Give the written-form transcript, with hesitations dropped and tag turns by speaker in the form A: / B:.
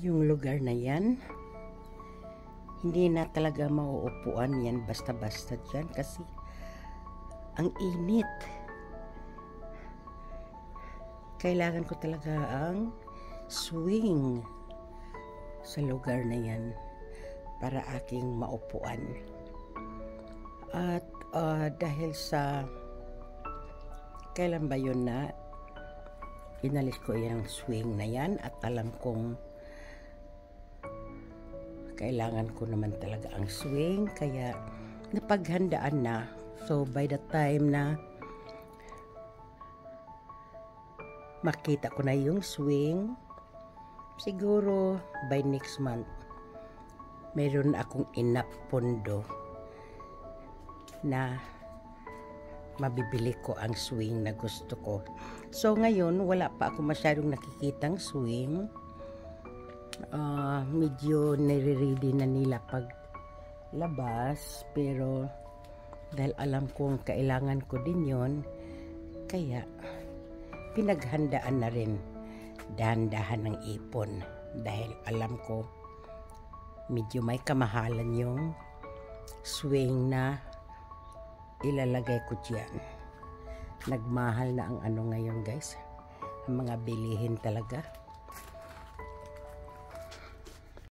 A: Yung lugar na yan, hindi na talaga mauupuan yan basta-basta dyan kasi ang init. Kailangan ko talaga ang swing sa lugar na yan para aking maupuan. At dahil sa kailan ba yun na inalis ko yung swing na yan at alam kong kailangan ko naman talaga ang swing, kaya napaghandaan na. So by the time na makita ko na yung swing, siguro by next month mayroon akong enough pondo na mabibili ko ang swing na gusto ko. So ngayon wala pa ako masyadong nakikitang swing. Medyo nire-ready na nila pag labas, pero dahil alam kong kailangan ko din yon, kaya pinaghandaan na rin dahan-dahan ng ipon dahil alam ko medyo may kamahalan yung swing na ilalagay ko dyan. Nagmahal na ang ano ngayon guys, ang mga bilihin talaga.